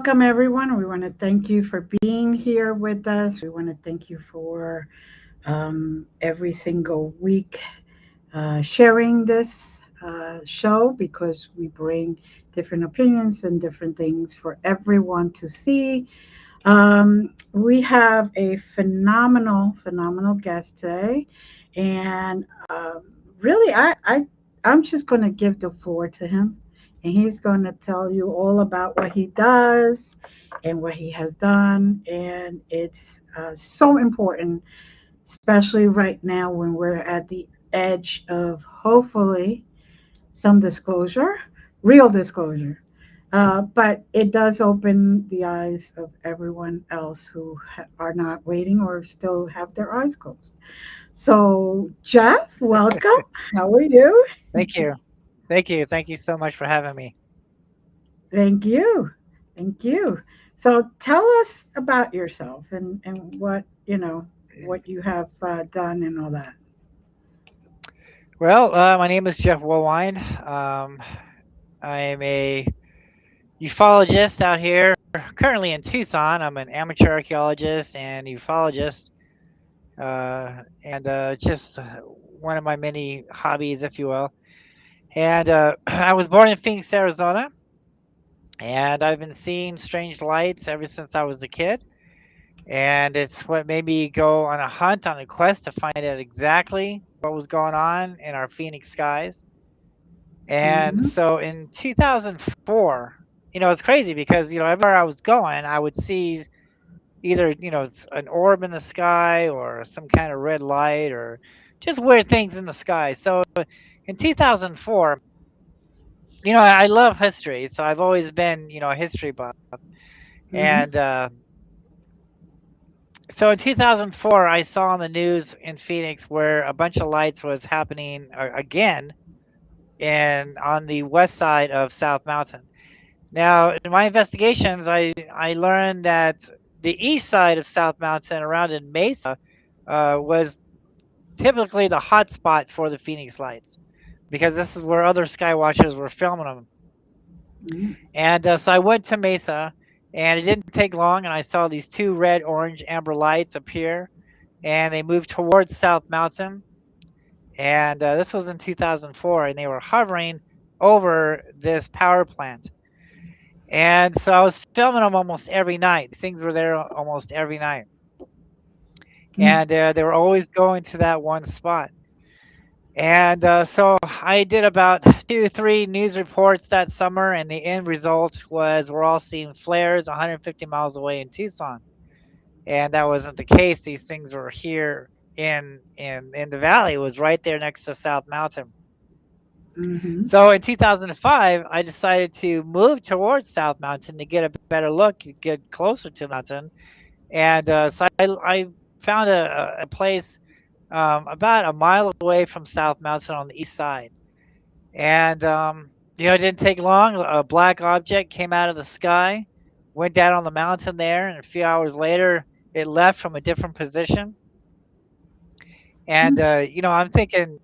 welcome everyone. We want to thank you for being here with us. We want to thank you for every single week sharing this show because we bring different opinions and different things for everyone to see. We have a phenomenal guest today, and really, I'm just going to give the floor to him, and he's going to tell you all about what he does and what he has done, and it's so important, especially right now when we're at the edge of hopefully some disclosure, real disclosure. But it does open the eyes of everyone else who are not waiting or still have their eyes closed. So, Jeff, welcome. How are you? Thank you. Thank you. Thank you so much for having me. Thank you. Thank you. So, tell us about yourself and what, what you have done and all that. Well, my name is Jeff Woolwine. I am a ufologist out here, currently in Tucson. I'm an amateur archaeologist and ufologist, and just one of my many hobbies, if you will. And I was born in Phoenix, Arizona, and I've been seeing strange lights ever since I was a kid. And it's what made me go on a hunt, on a quest to find out exactly what was going on in our Phoenix skies. And Hmm. so in 2004, it's crazy because, everywhere I was going, I would see either, an orb in the sky or some kind of red light or just weird things in the sky. So in 2004, I love history. So I've always been, a history buff. Hmm. And so in 2004, I saw on the news in Phoenix where a bunch of lights was happening again and on the west side of South Mountain. Now, in my investigations, I learned that the east side of South Mountain, around in Mesa, was typically the hot spot for the Phoenix lights because this is where other sky watchers were filming them. Hmm. And so I went to Mesa, and it didn't take long, and I saw these two red, orange, amber lights appear, and they moved towards South Mountain. And this was in 2004, and they were hovering over this power plant. And so I was filming them almost every night. These things were there almost every night. And they were always going to that one spot. And so I did about 2, 3 news reports that summer, and the end result was we're all seeing flares 150 miles away in Tucson. And that wasn't the case. These things were here in the valley. It was right there next to South Mountain. Hmm. So in 2005, I decided to move towards South Mountain to get a better look, get closer to the mountain. And so I found a place about a mile away from South Mountain on the east side. And, it didn't take long. A black object came out of the sky, went down on the mountain there, and a few hours later, it left from a different position. And I'm thinking,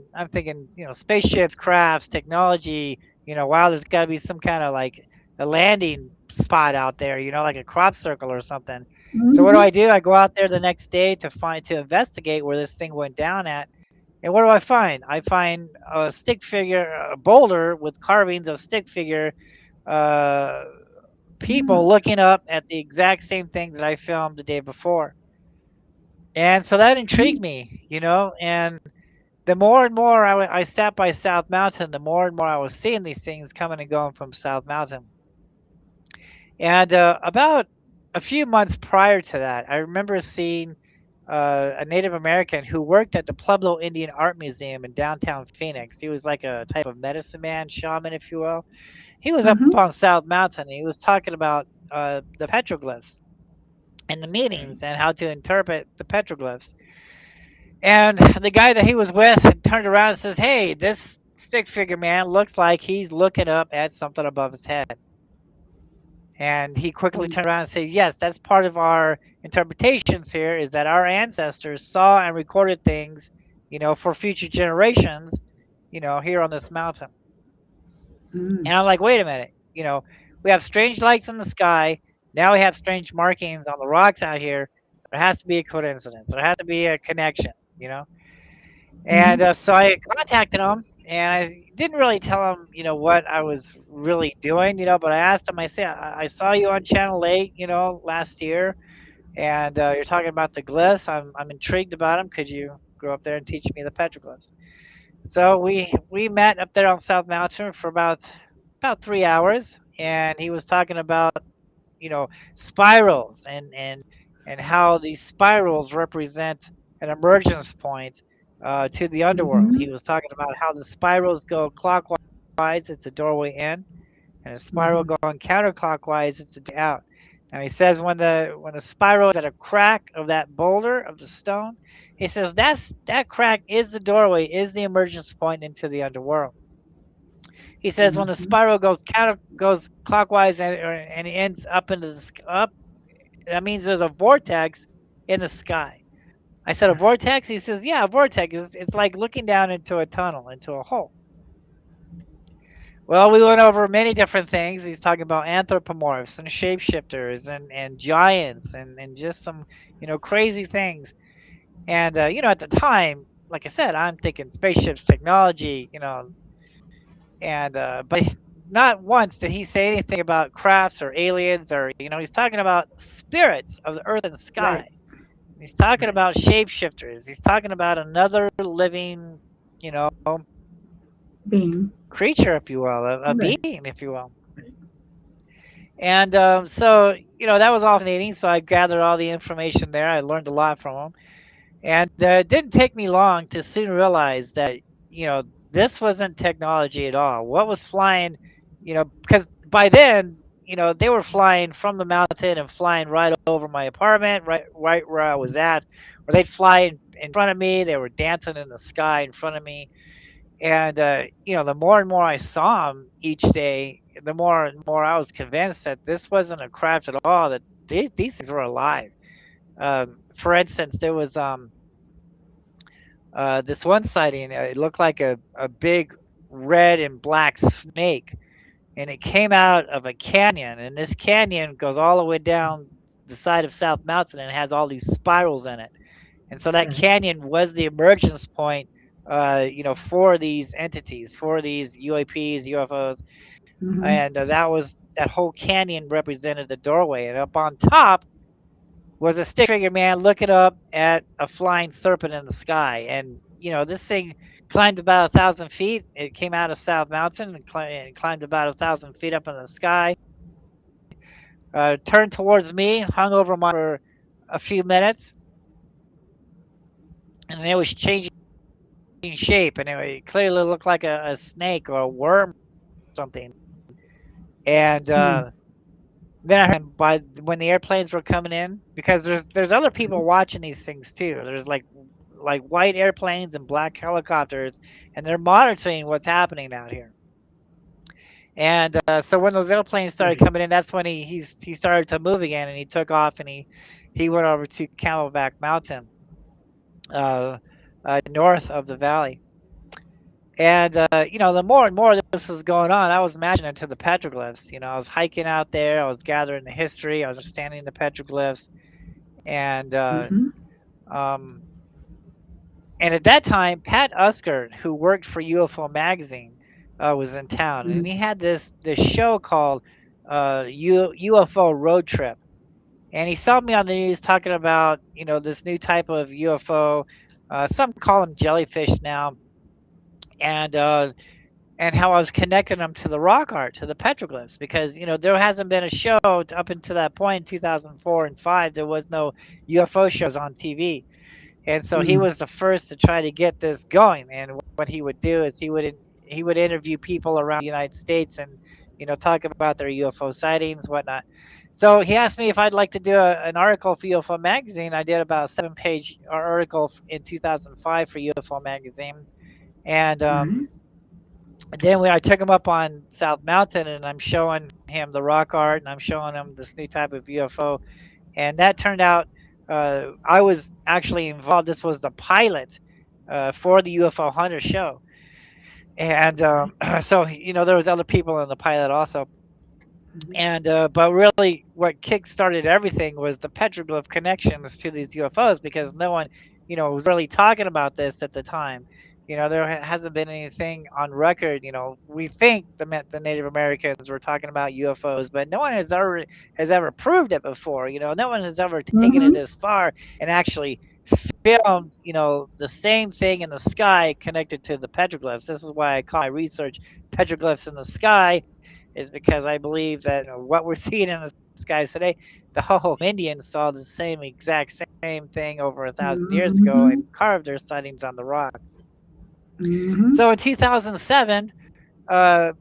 spaceships, crafts, technology. Wow, there's got to be some kind of like a landing spot out there. Like a crop circle or something. So what Hmm. do? I go out there the next day to investigate where this thing went down at. And what do I find? I find a stick figure, a boulder with carvings of stick figure uh, people looking up at the exact same thing that I filmed the day before. And so that intrigued me, and the more and more I sat by South Mountain, the more and more I was seeing these things coming and going from South Mountain. And about a few months prior to that, I remember seeing a Native American who worked at the Pueblo Indian Art Museum in downtown Phoenix. He was like a type of medicine man, shaman, if you will. He was up Hmm. on South Mountain, and he was talking about the petroglyphs and the meanings and how to interpret the petroglyphs. And the guy that he was with turned around and says, "Hey, this stick figure man looks like he's looking up at something above his head." And he quickly turned around and said, "Yes, that's part of our interpretations here is that our ancestors saw and recorded things, for future generations, here on this mountain." Hmm. And I'm like, "Wait a minute, we have strange lights in the sky. Now we have strange markings on the rocks out here. There has to be a coincidence. There has to be a connection, you know. And Mhm. so I contacted him, and I didn't really tell him, what I was really doing, but I asked him. I said, I saw you on Channel 8, last year, and you're talking about the glyphs. I'm intrigued about them. Could you go up there and teach me the petroglyphs?" So we met up there on South Mountain for about 3 hours, and he was talking about spirals and how these spirals represent an emergence point to the underworld. He Mhm. was talking about how the spirals go clockwise, it's a doorway in, and a spiral Mhm. going counterclockwise, it's a doorway out. Now he says when the spiral is at a crack of that boulder of the stone, he says that crack is the doorway, is the emergence point into the underworld. He says when the Mhm. spiral goes clockwise and it ends up into up, that means there's a vortex in the sky. I said, a vortex? He says, yeah, a vortex. It's like looking down into a tunnel, into a hole. Well, we went over many different things. He's talking about anthropomorphs and shapeshifters and giants and just some, crazy things. And, at the time, like I said, I'm thinking spaceships, technology, and, but not once did he say anything about crafts or aliens or, he's talking about spirits of the earth and Right. sky. He's talking Right. about shapeshifters. He's talking about another living, you know, Being. creature, if you will, a Right. being, if you will. Right. And so, that was all fascinating. So I gathered all the information there. I learned a lot from him. And it didn't take me long to soon realize that, this wasn't technology at all. What was flying, because by then, they were flying from the mountain and flying right over my apartment, right where I was at, or they'd fly in front of me. They were dancing in the sky in front of me. And, the more and more I saw them each day, the more and more I was convinced that this wasn't a craft at all, that these things were alive. For instance, there was this one sighting. It looked like a big red and black snake, and it came out of a canyon. And this canyon goes all the way down the side of South Mountain and has all these spirals in it. And so that Right. canyon was the emergence point, for these entities, for these UAPs, UFOs, Mhm. and that whole canyon represented the doorway. And up on top was a stick-figured man looking up at a flying serpent in the sky. And this thing climbed about 1,000 feet. It came out of South Mountain and climbed about 1,000 feet up in the sky. Turned towards me, hung over my for a few minutes, and it was changing shape, and it clearly looked like a snake or a worm or something. And Mm. then I heard by when the airplanes were coming in, because there's other Mhm. people watching these things too. There's like white airplanes and black helicopters, and they're monitoring what's happening out here. And so when those airplanes started Right. coming in, that's when he started to move again, and he took off and he went over to Camelback Mountain, uh, north of the valley. And the more and more this was going on, I was matching it to the petroglyphs. I was hiking out there, I was gathering the history, I was understanding the petroglyphs, and Mhm. um, and at that time, Pat Uskert, who worked for UFO magazine, was in town, and Mhm. he had this show called UFO Road Trip. And he saw me on the news talking about this new type of UFO. Some call them jellyfish now, and and how I was connecting them to the rock art, to the petroglyphs, because there hasn't been a show up until that point in 2004 and 5. There was no UFO shows on TV, and so he Mm. was the first to try to get this going. And what he would do is he would interview people around the United States and talk about their UFO sightings, whatnot. So he asked me if I'd like to do an article for UFO magazine. I did about a 7-page article in 2005 for UFO magazine, and Nice. then I took him up on South Mountain, and I'm showing him the rock art, and I'm showing him this new type of UFO, and that turned out. I was actually involved. This was the pilot for the UFO Hunters show, and Okay. so there was other people in the pilot also. Mhm. And but really, what kick-started everything was the petroglyph connections to these UFOs because no one, was really talking about this at the time. There hasn't been anything on record. We think the Native Americans were talking about UFOs, but no one has ever proved it before. No one has ever taken it Mhm. this far and actually filmed, the same thing in the sky connected to the petroglyphs. This is why I call my research petroglyphs in the sky, is because I believe that what we're seeing in the skies today, the Hoho Indians saw the same exact same thing over 1,000 years ago Mhm. and carved their sightings on the rock. Mhm. So in 2007,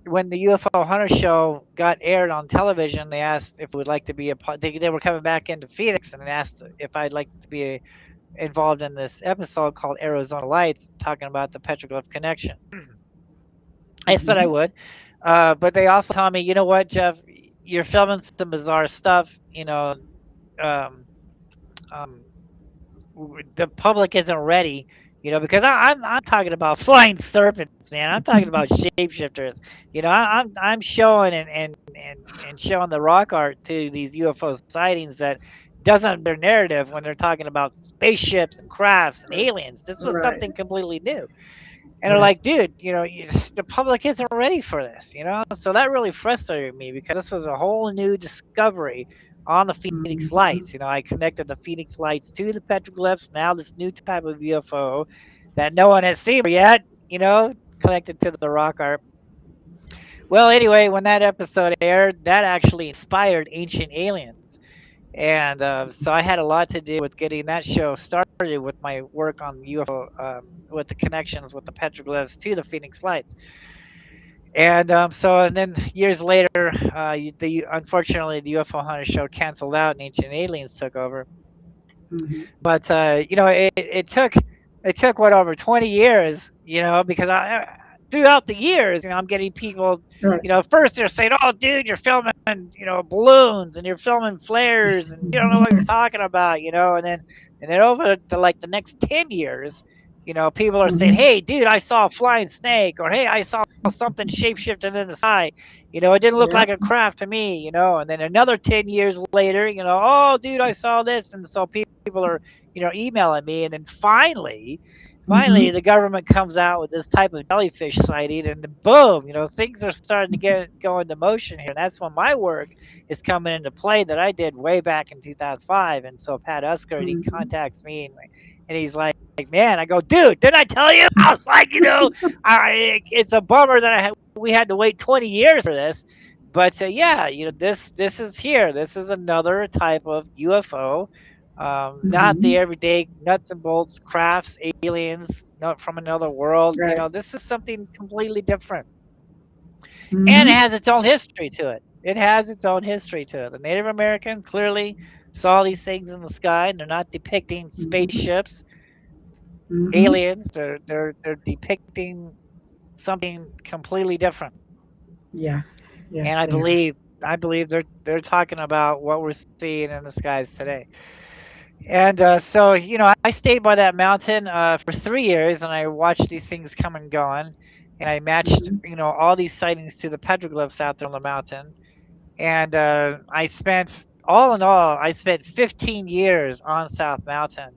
when the UFO Hunter show got aired on television, they asked if we would like to be a part. They were coming back into Phoenix and asked if I'd like to be involved in this episode called Arizona Lights, talking about the petroglyph connection. I said I Mhm. would, but they also told me, you know what, Jeff, you're filming some bizarre stuff. Um, um, the public isn't ready. Because I'm talking about flying serpents, man. I'm talking about shapeshifters. I'm showing and showing the rock art to these UFO sightings that doesn't their narrative when they're talking about spaceships and crafts and aliens. This was Right. something completely new. And they're Right. like, dude, the public isn't ready for this, So that really frustrated me because this was a whole new discovery on the Phoenix Lights. Mhm. I connected the Phoenix Lights to the petroglyphs. Now this new type of UFO that no one has seen yet, connected to the rock art. Well, anyway, when that episode aired, that actually inspired Ancient Aliens. And so I had a lot to do with getting that show started with my work on UFO, with the connections with the petroglyphs to the Phoenix Lights. And then years later, unfortunately the UFO Hunter show canceled out and Ancient Aliens took over. Mhm. But it took what, over 20 years, because throughout the years, I'm getting people, Right. first they're saying, "Oh, dude, you're filming, balloons and you're filming flares and you don't know what you're talking about," and then over to like the next 10 years, people are saying, Mhm. "Hey, dude, I saw a flying snake," or "Hey, I saw something shapeshifting in the sky. It didn't look Yeah. like a craft to me," and then another 10 years later, "Oh, dude, I saw this," and so people are, emailing me, and then finally, Mhm. the government comes out with this type of jellyfish sighting, and then boom, things are starting to go into motion here, and that's when my work is coming into play that I did way back in 2005. And so Pat Uskert, he Mhm. contacts me, and he's like, "Man," I go, "Dude, didn't I tell you?" I was like, it's a bummer that we had to wait 20 years for this. But yeah, this is here. This is another type of UFO, not the Mhm. everyday nuts and bolts crafts, aliens, not from another world. Right. This is something completely different, and it Mhm. has its own history to it. It has its own history to it. The Native Americans clearly saw these things in the sky, and they're not depicting Mhm. spaceships, Mhm. aliens. They're depicting something completely different. Yes. And Yes, I they are. believe I believe they're talking about what we're seeing in the skies today. And so, I stayed by that mountain for 3 years, and I watched these things come and going, and I matched, Mhm. all these sightings to the petroglyphs out there on the mountain. And I spent, all in all, I spent 15 years on South Mountain,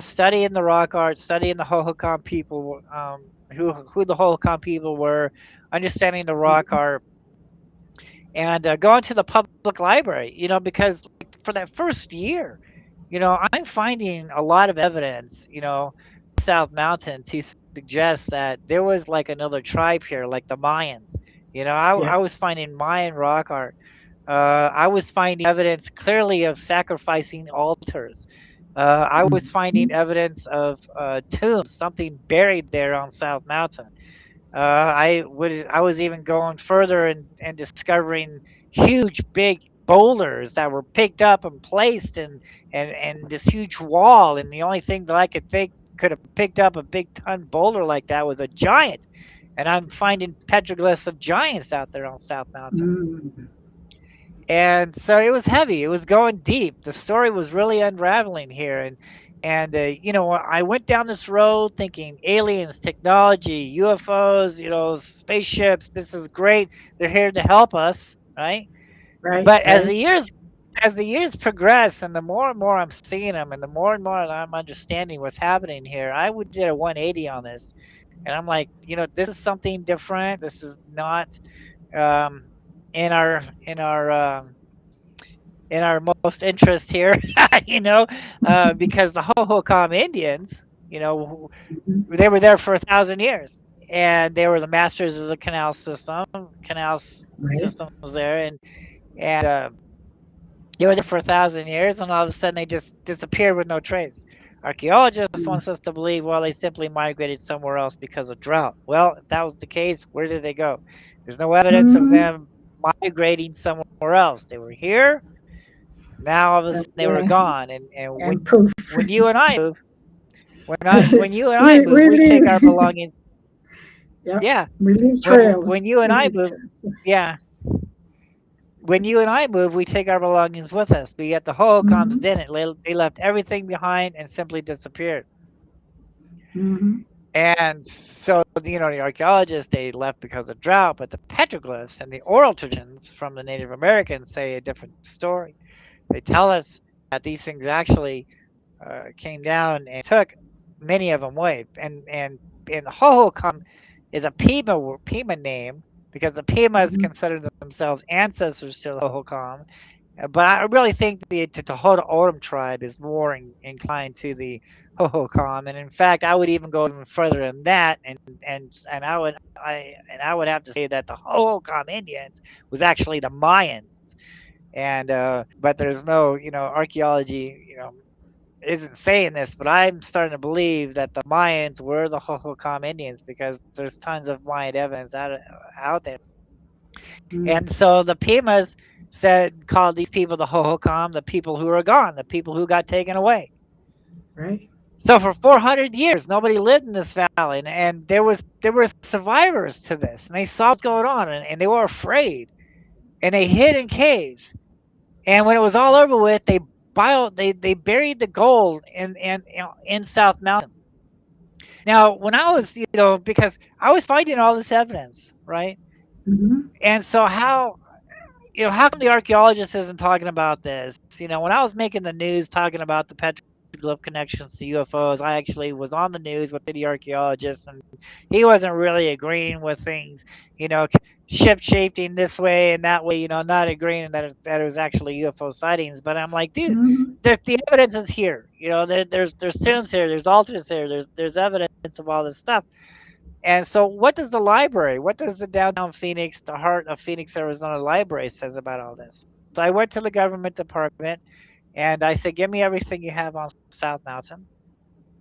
studying the rock art, studying the Hohokam people, who the Hohokam people were, understanding the rock Mhm. art, and going to the public library, because like for that first year, I'm finding a lot of evidence, South Mountain to suggest that there was like another tribe here, like the Mayans. I Yeah. was finding Mayan rock art. I was finding evidence clearly of sacrificing altars. I was finding Mhm. evidence of tombs, something buried there on South Mountain. I was even going further and discovering huge big boulders that were picked up and placed and this huge wall. And the only thing that I could think could have picked up a big ton boulder like that was a giant. And I'm finding petroglyphs of giants out there on South Mountain. Mhm. And so it was heavy. It was going deep. The story was really unraveling here, and I went down this road thinking aliens, technology, UFOs, spaceships. This is great. They're here to help us, right? Right. But Right. as the years progress, and the more and more I'm seeing them, and the more and more I'm understanding what's happening here, I would did a 180 on this, and I'm like, this is something different. This is not um, in our in our um, in our most interest here, because the Hohokam Indians, Mhm. they were there for 1,000 years, and they were the masters of the canal system. Right. System was there, and they were there for 1,000 years, and all of a sudden they just disappeared with no trace. Archaeologists Mm. wants us to believe, well, they simply migrated somewhere else because of drought. Well, if that was the case, where did they go? There's no evidence of Mhm. them migrating somewhere else. They were here. Now all of a That's sudden they were gone. And and proof. when you and I move, when you and I move, We we take our leave. belongings. Yep. Yeah, We leave when trails. when you and We I leave move, trails. yeah, when you and I move, we take our belongings with us. But yet the Hohokams Mhm. didn't. They left everything behind and simply disappeared. Mhm. And so, the archaeologists, they left because of drought, but the petroglyphs and the oral traditions from the Native Americans say a different story. They tell us that these things actually came down and took many of them away. And Hohokam is a Pima name because the Pimas Mhm. consider themselves ancestors to the Hohokam. But I really think the Tohono O'odham tribe is more inclined to the Hohokam, and in fact, I would even go even further than that, and I would have to say that the Hohokam Indians was actually the Mayans, and but there's no archaeology isn't saying this, but I'm starting to believe that the Mayans were the Hohokam Indians because there's tons of Mayan evidence out there. Mm. And so the Pimas called these people the Hohokam, the people who are gone, the people who got taken away. Right. So for 400 years, nobody lived in this valley, and there were survivors to this, and they saw what's going on, and they were afraid, and they hid in caves. And when it was all over with, they buried the gold in South Mountain. Now, when I was, because I was finding all this evidence, right? Mhm. And so how come the archaeologist isn't talking about this? When I was making the news talking about the petroglyph connections to UFOs, I actually was on the news with the archaeologist, and he wasn't really agreeing with things, you know, ship shaping this way and that way, not agreeing that it was actually UFO sightings. But I'm like, dude, Mhm. the evidence is here. There's tombs here, there's altars here, there's evidence of all this stuff. And so, what does the library, what does the downtown Phoenix, the heart of Phoenix, Arizona library says about all this? So I went to the government department and I said, give me everything you have on South Mountain.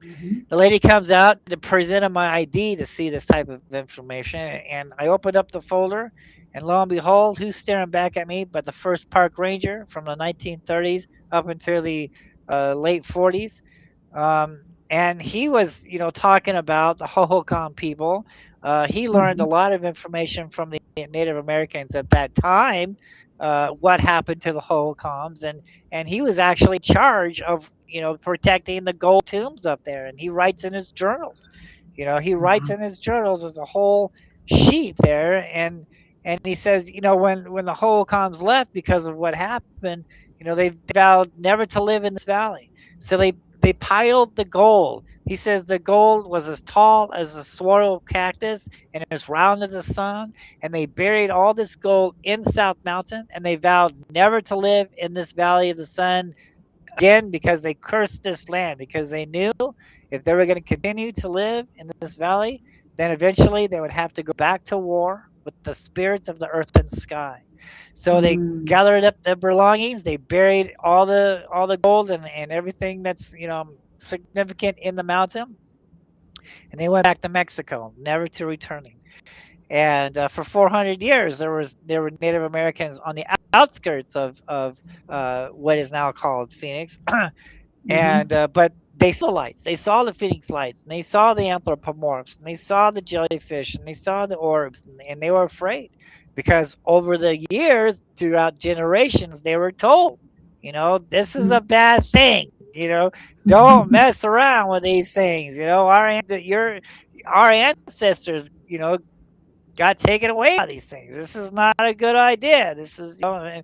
Mhm. The lady comes out to present my ID to see this type of information. And I opened up the folder, and lo and behold, who's staring back at me but the first park ranger from the 1930s up until the late 40s. And he was, talking about the Hohokam people. He learned a Mhm. lot of information from the Native Americans at that time. What happened to the Hohokams, and he was actually in charge of protecting the gold tombs up there. And he writes in his journals. He writes Wow. in his journals as a whole sheet there, and he says, when the Hohokams left because of what happened, they vowed never to live in this valley. So they piled the gold. He says the gold was as tall as a saguaro cactus and as round as the sun. And they buried all this gold in South Mountain, and they vowed never to live in this valley of the sun again because they cursed this land because they knew if they were going to continue to live in this valley, then eventually they would have to go back to war with the spirits of the earth and sky. So they Mm. gathered up their belongings, they buried all the gold and everything that's significant in the mountain, and they went back to Mexico, never to returning. And for 400 years, there were Native Americans on the outskirts of what is now called Phoenix, Mhm. and but they saw lights. They saw the Phoenix lights, and they saw the anthropomorphs, and they saw the jellyfish, and they saw the orbs, and they were afraid because over the years, throughout generations, they were told, this is a bad thing. Don't Mhm. mess around with these things. Our ancestors, got taken away by these things. This is not a good idea. This is, and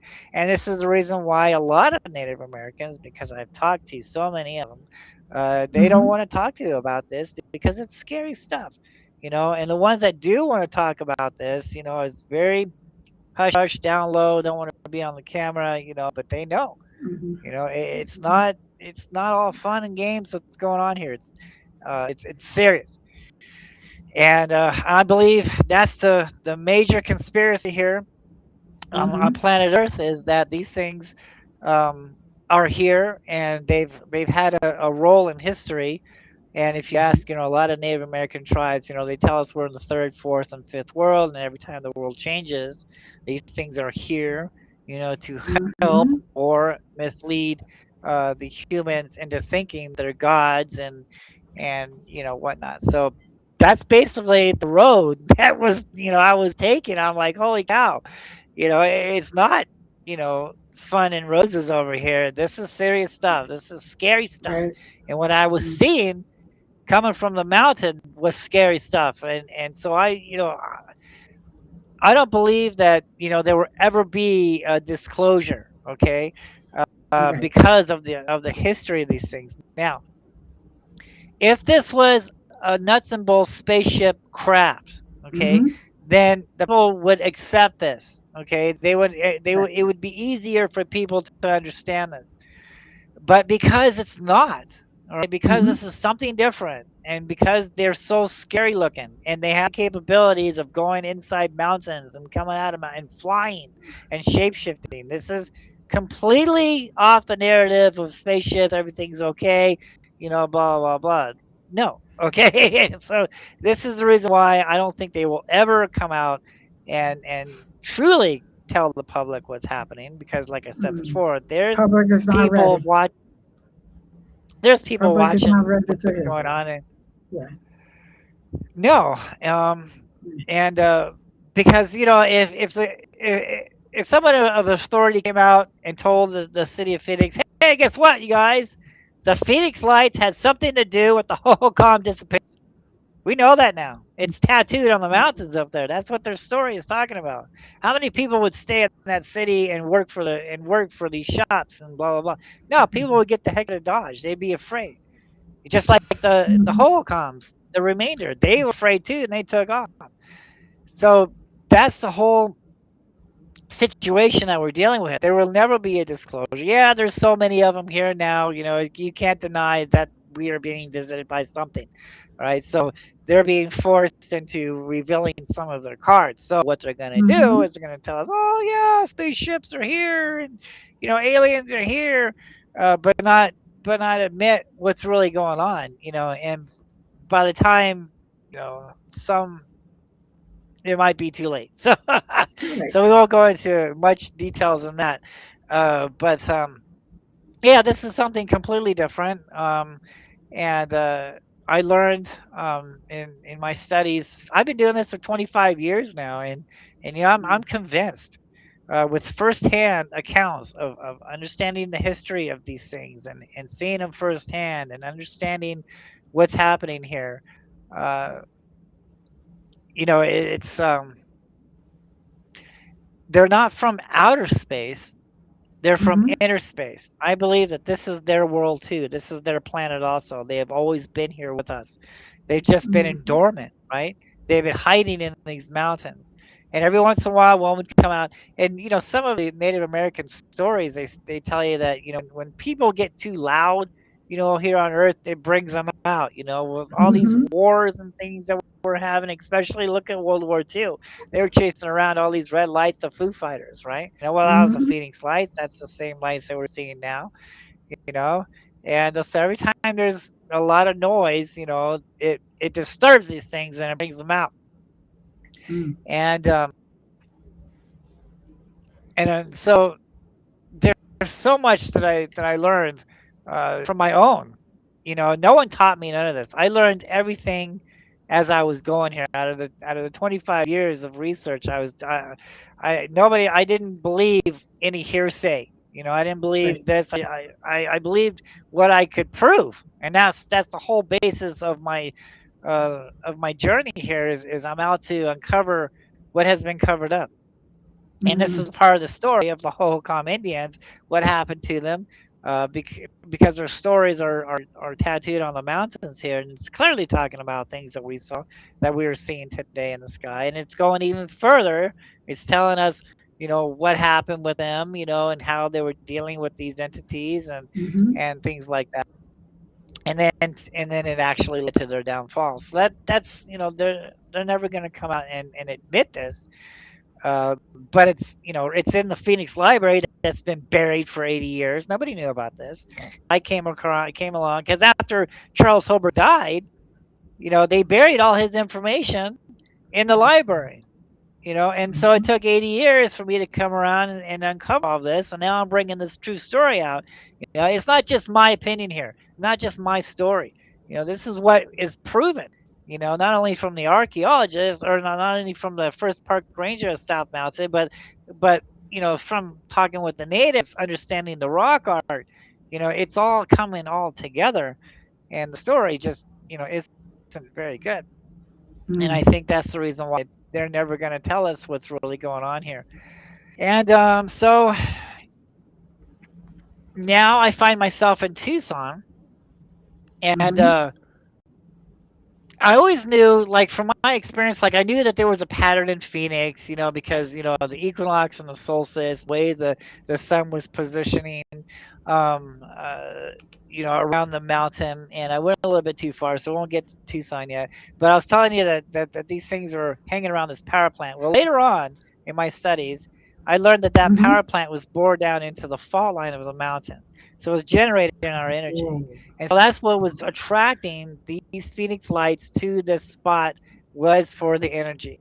this is the reason why a lot of Native Americans, because I've talked to so many of them, they don't Mhm. want to talk to you about this because it's scary stuff, and the ones that do want to talk about this, is very hush, down low, don't want to be on the camera, but they know, Mhm. it's not all fun and games what's going on here. It's serious. And I believe that's the major conspiracy here on Mhm. planet Earth is that these things are here and they've had a role in history. And if you Mhm. ask, a lot of Native American tribes, they tell us we're in the third, fourth, and fifth world, and every time the world changes, these things are here, to help Mhm. or mislead the humans into thinking that they're gods and whatnot. So that's basically the road that was I was taking. I'm like, holy cow, it's not fun and roses over here. This is serious stuff. This is scary stuff. Right. And what I was Mm. seeing coming from the mountain was scary stuff. And so I don't believe that there will ever be a disclosure. Okay, Right. because of the history of these things. Now, if this was a nuts and bolts spaceship craft, okay, Mhm. then the people would accept this. Okay, Right. it would be easier for people to understand this. But because it's not, all right, because Mhm. this is something different, and because they're so scary looking, and they have capabilities of going inside mountains and coming out of and flying and shape shifting, this is completely off the narrative of spaceships. Everything's okay, blah blah blah. No, okay. So this is the reason why I don't think they will ever come out and truly tell the public what's happening because, like I said Mm. before, Public is not people ready. watch there's people Public is not watching ready to what's hear going that. on, and Yeah. no, Mm. and because if someone of authority came out and told the city of Phoenix, hey, guess what, you guys, the Phoenix Lights had something to do with the Holcomb disappearance. We know that now. It's tattooed on the mountains up there. That's what their story is talking about. How many people would stay in that city and work for these shops and blah blah blah? No, people would get the heck out of Dodge. They'd be afraid. Just like the Mhm. Holocoms, the remainder, they were afraid too, and they took off. So that's the whole situation that we're dealing with. There will never be a disclosure. Yeah, there's so many of them here now. You can't deny that we are being visited by something, right? So they're being forced into revealing some of their cards. So what they're going to do Mhm. is they're going to tell us, oh yeah, spaceships are here, and aliens are here, but not admit what's really going on. And by the time some it might be too late. So Right. so we won't go into much details on that. But yeah, this is something completely different. And I learned in my studies. I've been doing this for 25 years now, and I'm Mm. convinced with firsthand accounts of understanding the history of these things and seeing them firsthand and understanding what's happening here. Uh, it's they're not from outer space. They're from Mhm. inner space. I believe that this is their world too. This is their planet also. They have always been here with us. They've just been in Mhm. dormant, right? They've been hiding in these mountains. And every once in a while, one would come out. And, some of the Native American stories, they tell you that, when people get too loud, here on Earth, it brings them out, with all these Mhm. wars and things that we're having, especially look at World War II. They were chasing around all these red lights of Foo Fighters, right? Well, that was the Mhm. Phoenix Lights. That's the same lights that we're seeing now, you know. And so every time there's a lot of noise, it disturbs these things and it brings them out. Mm. And so there's so much that I learned from my own. No one taught me none of this. I learned everything as I was going here. Out of the 25 years of research, I didn't believe any hearsay. I didn't believe Right. this. I believed what I could prove, and that's the whole basis of my journey here. Is I'm out to uncover what has been covered up. And this is Mm. part of the story of the Hohokam Indians, what happened to them, because their stories are tattooed on the mountains here, and it's clearly talking about things that we saw, that we are seeing today in the sky, and it's going even further. It's telling us, what happened with them, and how they were dealing with these entities Mhm. and things like that. And then it actually led to their downfall. So that's they're never going to come out and admit this, but it's in the Phoenix Library that's been buried for 80 years. Nobody knew about this. Came along because after Charles Holbrook died, they buried all his information in the library. And so it Mhm. took 80 years for me to come around and uncover all this, and now I'm bringing this true story out. It's not just my opinion here, not just my story. This is what is proven. Not only from the archaeologists, or not only from the first park ranger of South Mountain, but from talking with the natives, understanding the rock art. It's all coming all together, and the story just isn't very good. And I Mm. think that's the reason why they're never going to tell us what's really going on here. And so now I find myself in Tucson, and Mhm. I always knew, like from my experience, like I knew that there was a pattern in Phoenix, because the equinox and the solstice, the way the sun was positioning, um, uh, around the mountain, and I went a little bit too far, so I won't get to Tucson yet. But I was telling you that these things were hanging around this power plant. Well, later on in my studies, I learned that Mhm. power plant was bored down into the fault line of the mountain, so it was generating our energy. Oh. And so that's what was attracting these Phoenix lights to this spot, was for the energy.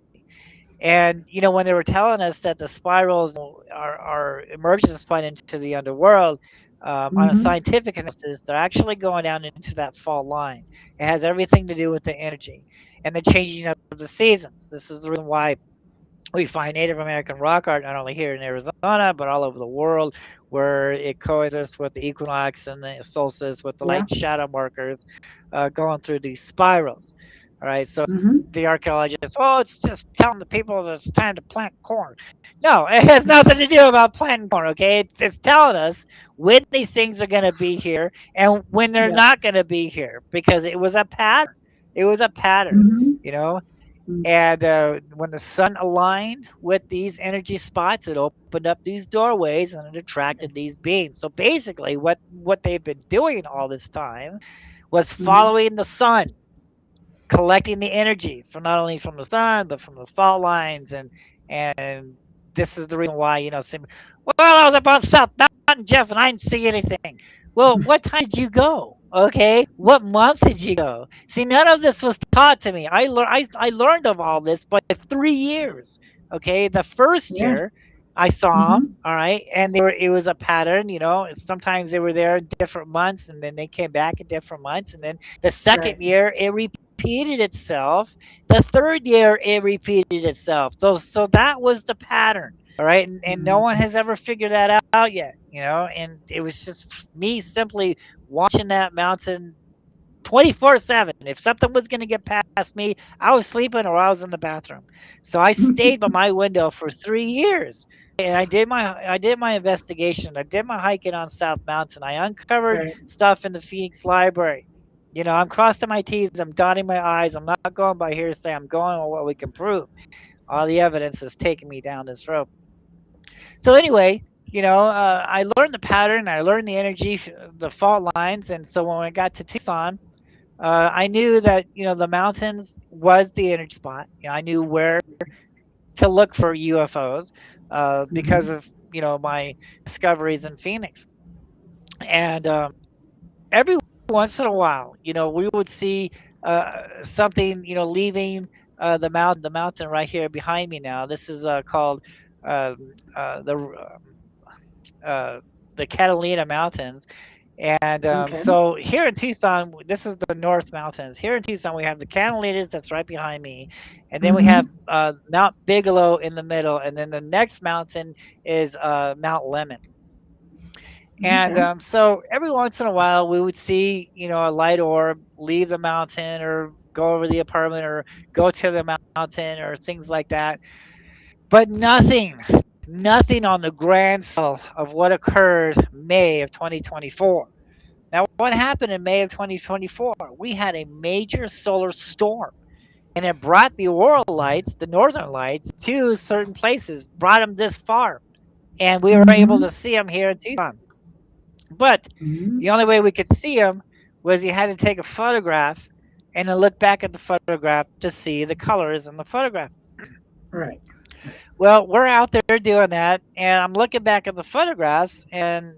And when they were telling us that the spirals are emergence point into the underworld, on a Mhm. scientific analysis, they're actually going down into that fault line. It has everything to do with the energy and the changing of the seasons. This is the reason why we find Native American rock art not only here in Arizona, but all over the world, where it coexists with the equinox and the solstice, with the Yeah. light shadow markers going through these spirals. All right, so Mhm. the archaeologists, oh, it's just telling the people that it's time to plant corn. No, it has nothing to do about planting corn. Okay, it's telling us when these things are going to be here and when they're Yeah. not going to be here, because it was a pattern. It was a pattern. Mhm. You know, Mm. and when the sun aligned with these energy spots, it opened up these doorways and it attracted these beings. So basically, what they've been doing all this time was Mhm. following the sun, collecting the energy from not only from the sun but from the fault lines. And this is the reason why well, I was up on South Mountain, Jeff, and I didn't see anything. Well, what time did you go? Okay, what month did you go? See, none of this was taught to me. I learned of all this by 3 years. Okay, the first Yeah. year I saw them. Mhm. All right, and it was a pattern. Sometimes they were there in different months, and then they came back in different months, and then the second Right. year it repeated itself. The third year it repeated itself. So that was the pattern. All right, and no one Mhm. has ever figured that out yet. And it was just me simply watching that mountain 24/7. If something was going to get past me, I was sleeping or I was in the bathroom. So I stayed by my window for 3 years. And I did my investigation. I did my hiking on South Mountain. I uncovered Right. stuff in the Phoenix Library. I'm crossing my T's. I'm dotting my I's. I'm not going by hearsay. I'm going on what we can prove. All the evidence is taking me down this road. So anyway, I learned the pattern. I learned the energy, the fault lines, and so when I got to Tucson, I knew that the mountains was the energy spot. I knew where to look for UFOs because Mhm. of my discoveries in Phoenix. And every once in a while, we would see something leaving the mountain right here behind me now. This is called um, uh, the Catalina Mountains. And Okay. so here in Tucson, this is the North Mountains. Here in Tucson, we have the Catalinas that's right behind me, and then we have Mhm. Mount Bigelow in the middle, and then the next mountain is Mount Lemon. And Okay. so every once in a while, we would see a light orb leave the mountain or go over the apartment or go to the mountain or things like that. but nothing on the grand scale of what occurred May of 2024. Now, what happened in May of 2024? We had a major solar storm, and it brought the auroral lights, the northern lights, to certain places, brought them this far, and we were able Mm-hmm. to see them here in Tucson. But Mm-hmm. the only way we could see them was you had to take a photograph and then look back at the photograph to see the colors in the photograph. Right. Right. Well, we're out there doing that, and I'm looking back at the photographs, and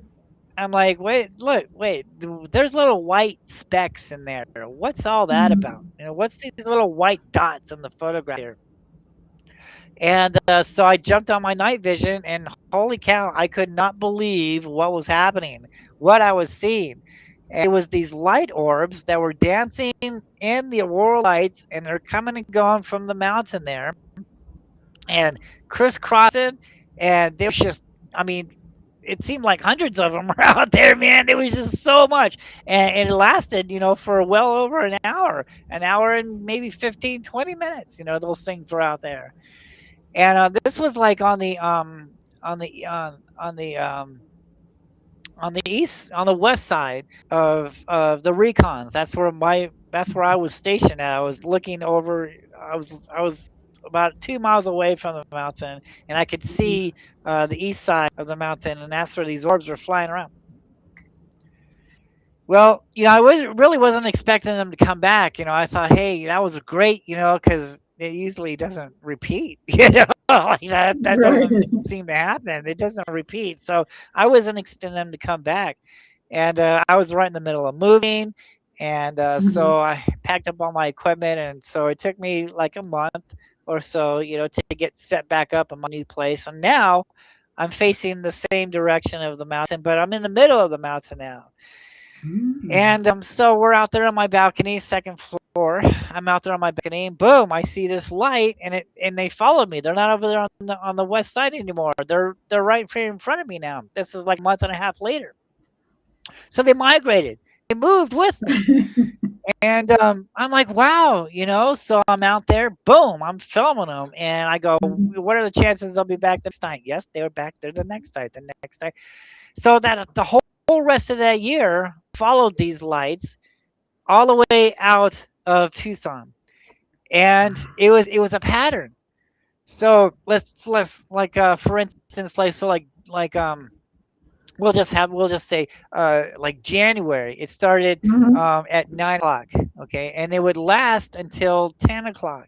I'm like, wait, look, wait, there's little white specks in there. What's all that about? Mm-hmm. What's these little white dots in the photograph here? And so I jumped on my night vision, and holy cow, I could not believe what was happening, what I was seeing. And it was these light orbs that were dancing in the auroral lights, and they're coming and going from the mountain there and crisscrossing. And there was just, I mean, it seemed like hundreds of them were out there, man. It was just so much. And it lasted, for well over an hour and maybe 15, 20 minutes. Those things were out there. And this was like on the on the on the east, on the west side of the recons. That's where I was stationed at. I was looking over. I was about 2 miles away from the mountain, and I could see the east side of the mountain, and that's where these orbs were flying around. Well, really wasn't expecting them to come back. I thought, hey, that was great, because it usually doesn't repeat. Like that Right. doesn't seem to happen. It doesn't repeat. So I wasn't expecting them to come back, and I was right in the middle of moving, and Mm-hmm. so I packed up all my equipment, and so it took me like a month or so, to get set back up in my new place. And now I'm facing the same direction of the mountain, but I'm in the middle of the mountain now. Mm-hmm. And so we're out there on my balcony, second floor. I'm out there on my balcony, and boom, I see this light, and they followed me. They're not over there on the west side anymore. They're right here in front of me now. This is like a month and a half later. So they migrated. They moved with me, and I'm like, wow, So I'm out there, boom, I'm filming them, and I go, what are the chances they'll be back the next night? Yes, they were back there the next night, the next night. So that the whole rest of that year followed these lights all the way out of Tucson, and it was a pattern. So let's like for instance, we'll just say like January. It started Mm-hmm. at 9 o'clock, okay, and it would last until 10 o'clock.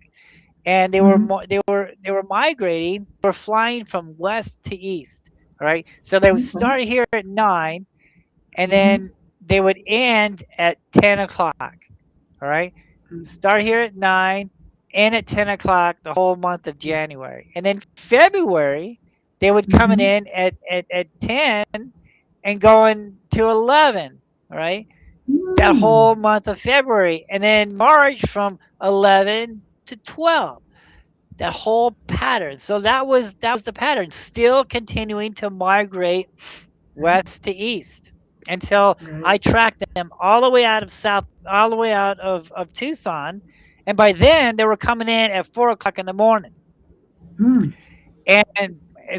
And Mm-hmm. they were migrating. They were flying from west to east. All right, so they would Okay. start here at 9, and Mm-hmm. then they would end at 10 o'clock. All right. Start here at 9, end at 10 o'clock the whole month of January. And then February, they would coming Mm-hmm. in at 10 and going to 11. All right. That Mm. whole month of February. And then March from 11 to 12. That whole pattern. So that was the pattern, still continuing to migrate west to east until Right. I tracked them all the way out of all the way out of Tucson. And by then they were coming in at 4 o'clock in the morning. Mm. And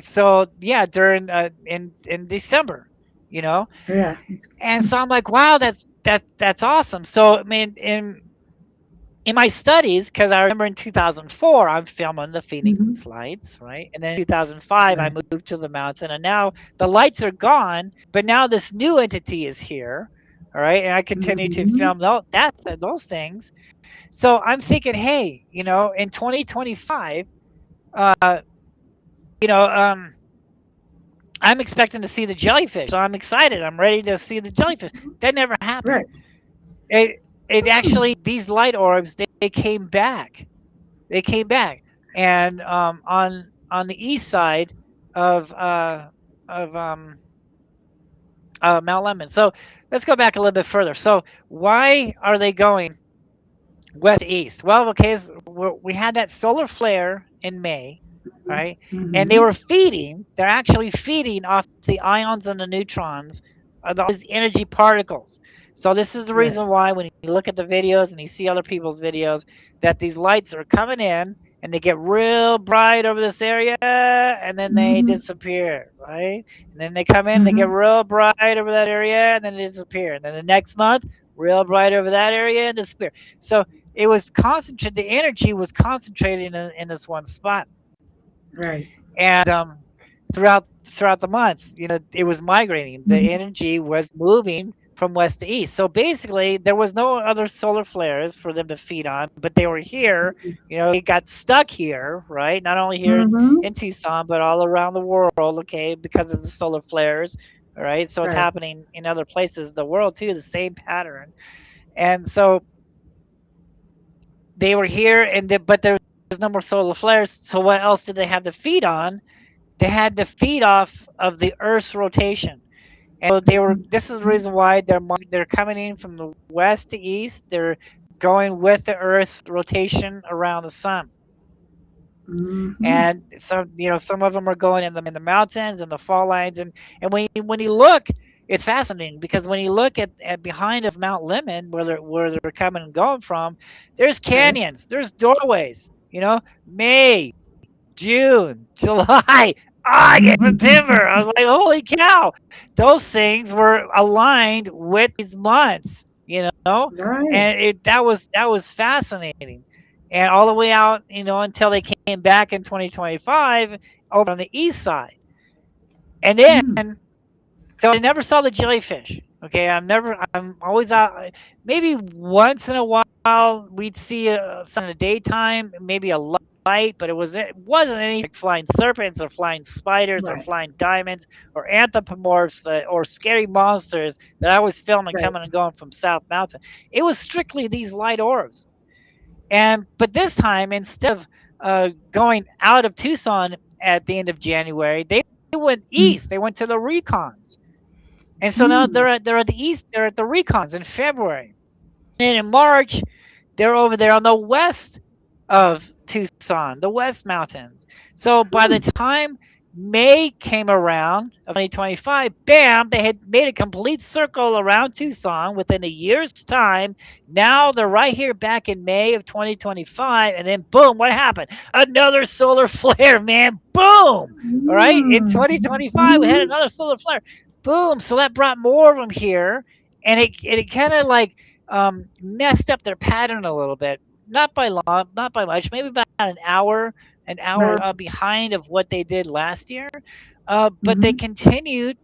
so yeah, during in December, you know. Yeah. And so I'm like, wow, that's awesome. So I mean, in my studies, because I remember in 2004, I'm filming the Phoenix Mm-hmm. lights, right? And then in 2005, I Right. moved to the mountain, and now the lights are gone, but now this new entity is here, all right? And I continue to Mm-hmm. film those things. So I'm thinking, hey, in 2025, uh, you know, um, I'm expecting to see the jellyfish. So I'm excited. I'm ready to see the jellyfish. That never happened. Right. It it Mm. actually, these light orbs, they came back. They came back, and on the east side of of um, Mount Lemon. So let's go back a little bit further. So why are they going west east? Well, okay, we had that solar flare in May, right? And they Mm-hmm. were feeding. They're actually feeding off the ions and the neutrons, those energy particles. So this is the Right. reason why when you look at the videos and you see other people's videos, that these lights are coming in and they get real bright over this area, and then they Mhm. disappear, right? And then they come in, they get Mhm. real bright over that area, and then they disappear. And then the next month, real bright over that area and disappear. So it was concentrated. The energy was concentrated in this one spot, Right. and throughout the months, it was migrating. The Mhm. energy was moving from west to east. So basically, there was no other solar flares for them to feed on, but they were here. They got stuck here, right? Not only here Mhm. in Tucson, but all around the world. Okay, because of the solar flares. All right, so it's Right. happening in other places, the world too, the same pattern. And so they were here, but there was no more solar flares. So what else did they have to feed on? They had to feed off of the Earth's rotation. And so they were. This is the reason why they're coming in from the west to east. They're going with the Earth's rotation around the sun. Mhm. And some of them are going in the mountains and the fall lines. And when you look, it's fascinating because when you look at behind of Mount Lemon, where they're coming and going from, there's Right. canyons, there's doorways. May, June, July, August, September. I was like, holy cow, those things were aligned with these months, Right. and that was fascinating. And all the way out, until they came back in 2025 over on the east side. And Mm. then, so I never saw the jellyfish. Okay, I'm always out. Maybe once in a while we'd see some in the daytime, maybe a light, but it wasn't anything like flying serpents or flying spiders or Right. flying diamonds or anthropomorphs or scary monsters that I was filming Right. coming and going from South Mountain. It was strictly these light orbs. But this time, instead of going out of Tucson at the end of January, they went Mm. east. They went to the recons. And so now Mm. they're at the east. They're at the recons in February, and in March they're over there on the west of Tucson, the West Mountains. So by the Mm. time May came around of 2025, bam, they had made a complete circle around Tucson within a year's time. Now they're right here back in May of 2025, and then boom, what happened? Another solar flare, man. Boom. All right. In Mm. 2025, we had Mhm. another solar flare. Boom. So that brought more of them here. And it kind of like messed up their pattern a little bit. Not by long, not by much, maybe about an hour Right. behind of what they did last year. But they Mhm. continued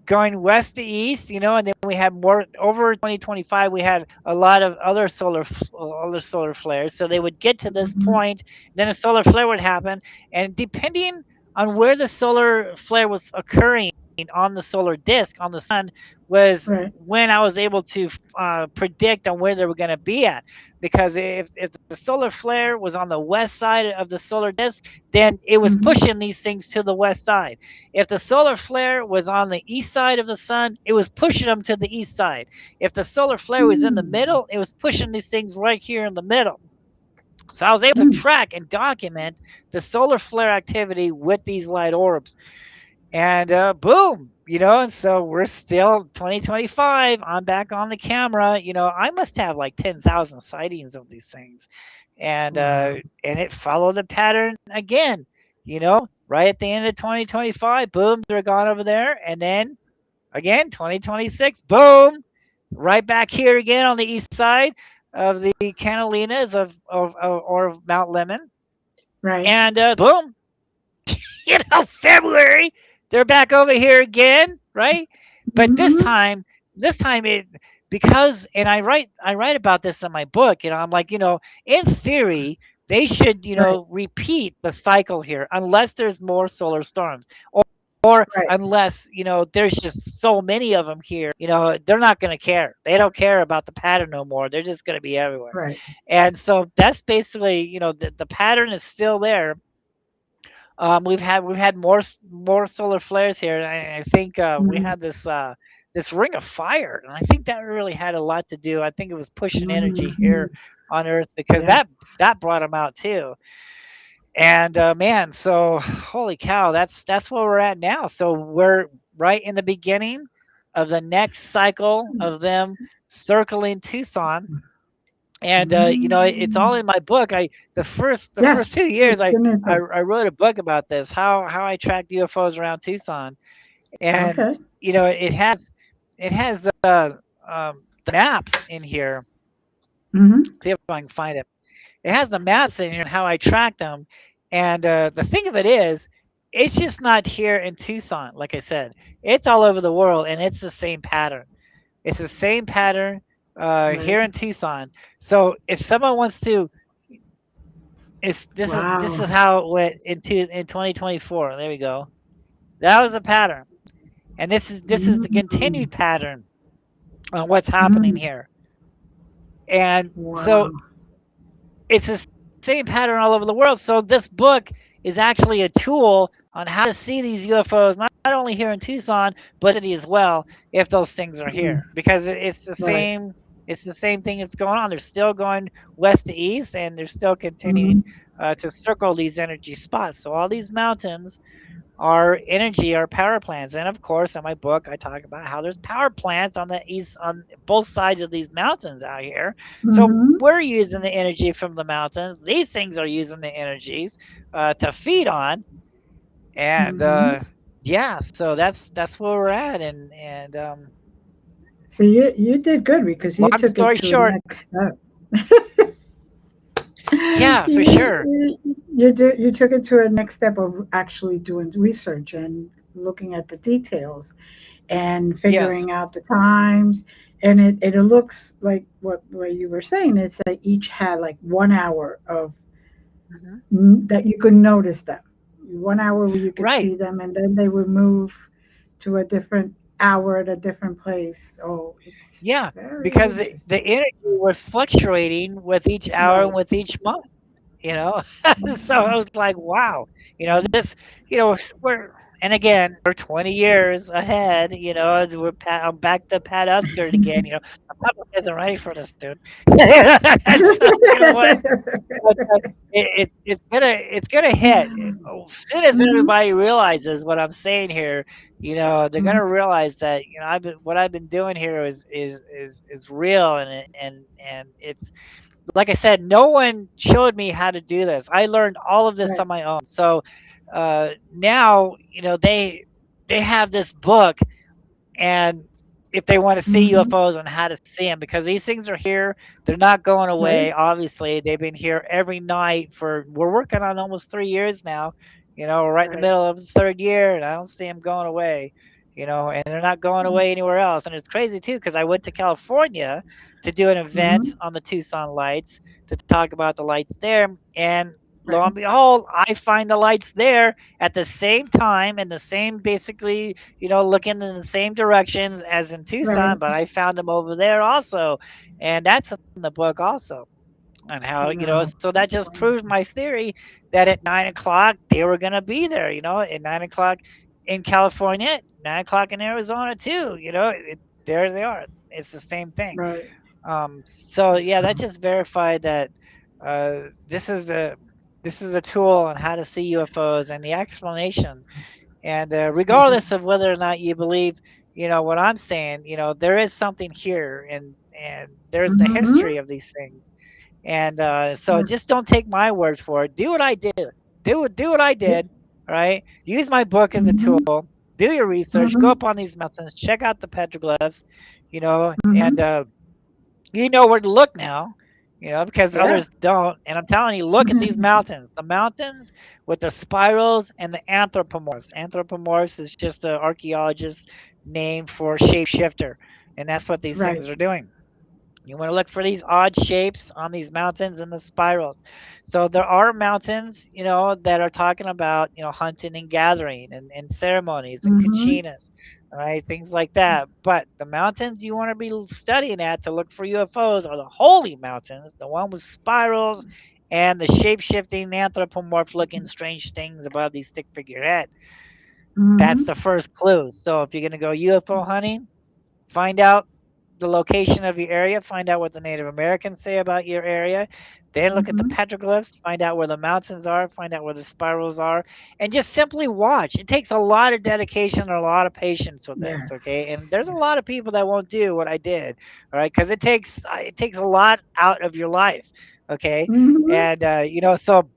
going west to east, and then we had more over 2025. We had a lot of other solar flares. So they would get to this Mhm. point, then a solar flare would happen, and depending on where the solar flare was occurring on the solar disk on the sun was Right. when I was able to predict on where they were going to be at. Because if the solar flare was on the west side of the solar disk, then it was Mhm. pushing these things to the west side. If the solar flare was on the east side of the sun, it was pushing them to the east side. If the solar flare was in the Mm. middle, it was pushing these things right here in the middle. So I was able to Mm. track and document the solar flare activity with these light orbs. And boom, and so we're still 2025. I'm back on the camera. I must have like 10,000 sightings of these things. Wow. And it followed the pattern again, right at the end of 2025, boom, they're gone over there. And then again, 2026, boom, right back here again on the east side of the Catalinas or Mount Lemon. Right. And boom, February, they're back over here again, right? But Mhm. this time it because and I write about this in my book. I'm like, in theory, they should, Right. repeat the cycle here unless there's more solar storms. Or Right. unless there's just so many of them here, they're not going to care. They don't care about the pattern no more. They're just going to be everywhere. Right. And so that's basically, the pattern is still there. We've had more solar flares here, and I think we Mhm. had this ring of fire, and I think that really had a lot to do. I think it was pushing energy Mhm. here on Earth because Yes. that brought them out too. And man, so holy cow, that's where we're at now. So we're right in the beginning of the next cycle of them circling Tucson, And it's all Mm. in my book. The first Yes, 2 years, it's I in your I, book. I wrote a book about this, how I tracked UFOs around Tucson, and Okay. it has the maps in here. Mm-hmm. See if I can find it. It has the maps in here and how I tracked them. And the thing of it is, it's just not here in Tucson. Like I said, it's all over the world, and it's the same pattern. It's the same pattern Right. here in Tucson. So if someone wants to, this is Wow. how it went in 2024. There we go. That was a pattern, and this is the Mm. continued pattern on what's happening Mm. here. And so Wow. it's the same pattern all over the world. So this book is actually a tool on how to see these UFOs, not only here in Tucson, but city as well, if those things are Mm. here, because it's the Right. same. It's the same thing that's going on. They're still going west to east, and they're still continuing Mm-hmm. to circle these energy spots. So all these mountains our energy, our power plants. And of course, in my book, I talk about how there's power plants on the east, on both sides of these mountains out here. So Mm-hmm. we're using the energy from the mountains. These things are using the energies to feed on, and Mm-hmm. yeah, so that's where we're at. And So you did good because you long took it story to a short, next step. yeah, for you, sure. you took it to a next step of actually doing research and looking at the details and Yes. figuring out the times. And it looks like what you were saying is that each had like 1 hour of Hmm. that you could notice them. 1 hour where you could Right. see them, and then they would move to a different hour at a different place. Oh, it's Yeah, very because the interesting. energy was fluctuating with each hour and Right. with each month. you know so I Mhm. was like, wow, this, we're, and again, we're 20 years ahead. I'm back to Pat Uskert again. The public isn't ready for this, dude. And so, you know what, but it's gonna hit. As soon as Mhm. everybody realizes what I'm saying here, they're Mhm. gonna realize that, what I've been doing here is real, and it's, like I said, no one showed me how to do this. I learned all of this Right. on my own. So now, they have this book, and if they want to see Mhm. UFOs and how to see them, because these things are here, they're not going Right. away. Obviously, they've been here every night we're working on almost 3 years now. We're right in the Right. middle of the third year, and I don't see them going away. And they're not going away anywhere else. And it's crazy too, because I went to California to do an event Mhm. on the Tucson lights to talk about the lights there, and lo Right. and behold, I find the lights there at the same time and the same, basically, looking in the same directions as in Right. Tucson, but I found them over there also. And that's in the book also. And how, Wow. so that just proves my theory that at 9 o'clock they were going to be there, at 9 o'clock in California, 9 o'clock in Arizona too, there they are. It's the same thing. Right. So yeah, that just verified that this is a tool on how to see UFOs and the explanation. And regardless of whether or not you believe, what I'm saying, there is something here, and there's a Mhm. history of these things. And so Yes. just don't take my word for it. Do what I did. Do what I Yeah. did. All right. Use my book as a Mhm. tool. Do your research. Go Mhm. up on these mountains. Check out the petroglyphs. And Mhm. you know where to look now, because Yeah. others don't. And I'm telling you, look at these mountains. The mountains with the spirals and the anthropomorphs. Anthropomorphs is just an archaeologist's name for shapeshifter, and that's what these Right. things are doing. You want to look for these odd shapes on these mountains and the spirals. So there are mountains, that are talking about, hunting and gathering, and ceremonies and Mhm. kachinas, all right, things like that. But the mountains you want to be studying at to look for UFOs are the holy mountains, the one with spirals and the shape shifting anthropomorph looking strange things above these stick figure head. That's Mhm. the first clue. So if you're going to go UFO hunting, find out the location of your area, find out what the Native Americans say about your area. Then look at the Mm-hmm. petroglyphs, find out where the mountains are, find out where the spirals are, and just simply watch. It takes a lot of dedication and a lot of patience with this, Yes. okay? And there's a Yes. lot of people that won't do what I did, all right? Because it takes a lot out of your life, okay? Mm-hmm. And so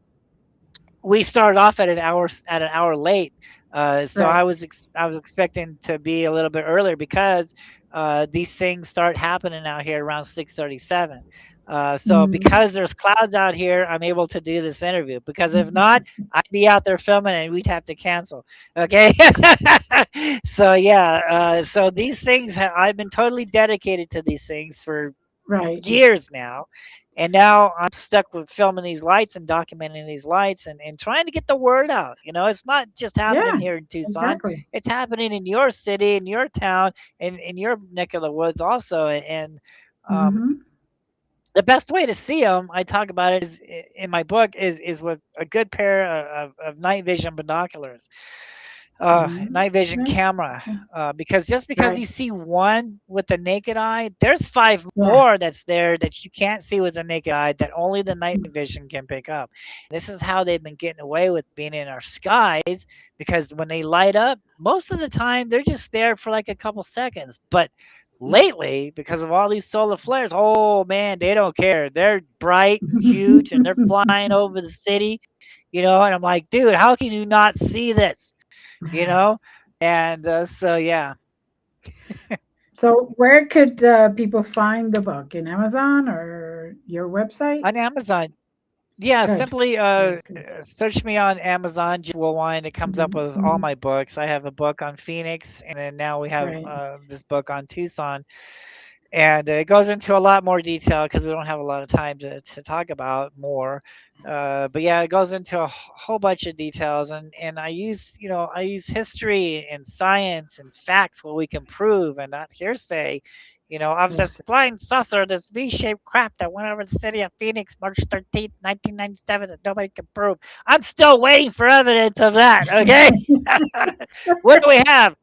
we started off at an hour late. So Right. I was expecting to be a little bit earlier because these things start happening out here around 6:37. So Mm-hmm. because there's clouds out here, I'm able to do this interview. Because if not, I'd be out there filming and we'd have to cancel. Okay. So yeah. So these things, I've been totally dedicated to these things for Right. years now. And now I'm stuck with filming these lights and documenting these lights and trying to get the word out. It's not just happening Yeah. here in Tucson. Exactly. It's happening in your city, in your town, in your neck of the woods also. And um, Mm-hmm. the best way to see them, I talk about it is in my book, is with a good pair of night vision binoculars, Mm-hmm. night vision Right. camera, because just because Right. you see one with the naked eye, there's five Yeah. more that's there that you can't see with the naked eye that only the night vision can pick up. This is how they've been getting away with being in our skies, because when they light up, most of the time they're just there for like a couple seconds. But lately, because of all these solar flares, oh man, they don't care. They're bright, huge, and they're flying over the city. And I'm like, dude, how can you not see this? you know? And so, yeah, So, where could people find the book? In Amazon or your website? on Amazon. Yeah, Good. simply Good. Good. search me on Amazon, Woolwine. It comes up Mm-hmm. with all Mm-hmm. my books. I have a book on Phoenix, and then now we have Right. this book on Tucson. And it goes into a lot more detail because we don't have a lot of time to talk about more. But yeah, it goes into a whole bunch of details, and I use history and science and facts what we can prove and not hearsay. Of this Yes. flying saucer, this V-shaped craft that went over the city of Phoenix March 13th, 1997, that nobody can prove. I'm still waiting for evidence of that. Okay, what do we have?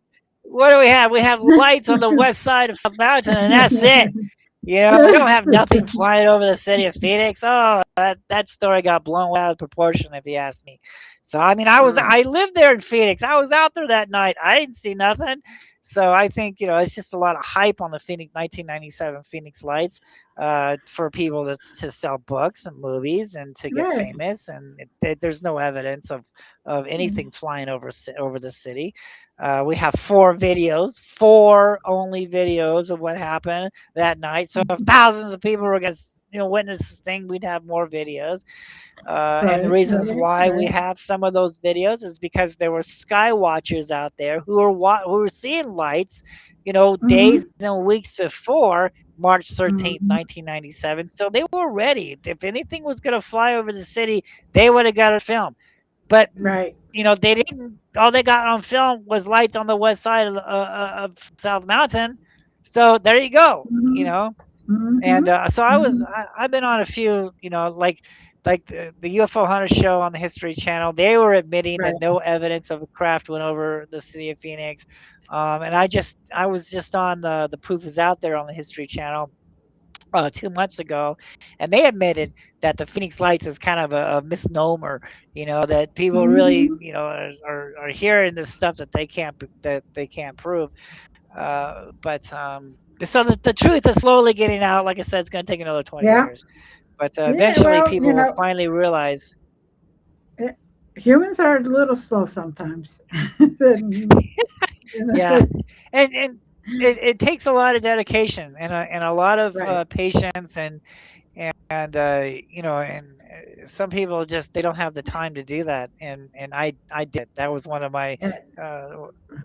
What do we have? We have lights on the west side of South Mountain, and that's it. We don't have nothing flying over the city of Phoenix. Oh, that story got blown way out of proportion, if you ask me. So, I mean, Right. I lived there in Phoenix. I was out there that night. I didn't see nothing. So I think it's just a lot of hype on the Phoenix 1997 Phoenix lights, for people to sell books and movies and to get Right. famous. And there's no evidence of anything flying over the city. We have four only videos of what happened that night. So if thousands of people were going to witness this thing, we'd have more videos. And the Right. reasons Right. why we Right. have some of those videos is because there were sky watchers out there who were seeing lights, days Mm-hmm. and weeks before March 13th, Mm-hmm. 1997. So they were ready. If anything was going to fly over the city, they would have got it filmed. But Right. they didn't. All they got on film was lights on the west side of South Mountain. So there you go. Mm-hmm. Mm-hmm. And so Mm-hmm. I've been on a few, like the UFO Hunters show on the History Channel. They were admitting that Right. no evidence of a craft went over the city of Phoenix. And I was just on the Proof is Out There on the History Channel 2 months ago, and they admitted that the Phoenix Lights is kind of a misnomer. That people really, Mm-hmm. are hearing this stuff that they can't prove. But so the truth is slowly getting out. Like I said, it's going to take another 20 Yeah. years, but Yeah. eventually Well, people will finally realize. eh, humans are a little slow sometimes. And, Yeah, and it takes a lot of dedication and a lot of right. patience and some people just they don't have the time to do that, and I did. That was one of my Eh, uh,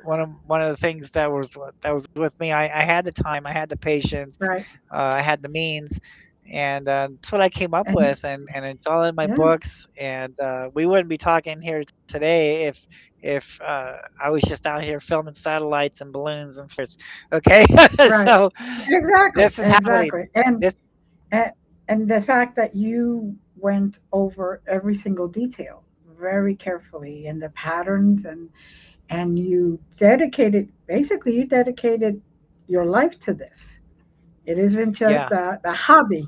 one of the things that was with me. I had the time, I had the patience, right. I had the means, and that's what I came up And with, and it's all in my yeah. books. And we wouldn't be talking here today if I was just out here filming satellites and balloons and fires. Okay, Right. so Exactly. this is happening. Exactly. And This and and the fact that you went over every single detail very carefully and the patterns and you dedicated your life to this. It isn't just Yeah. a hobby,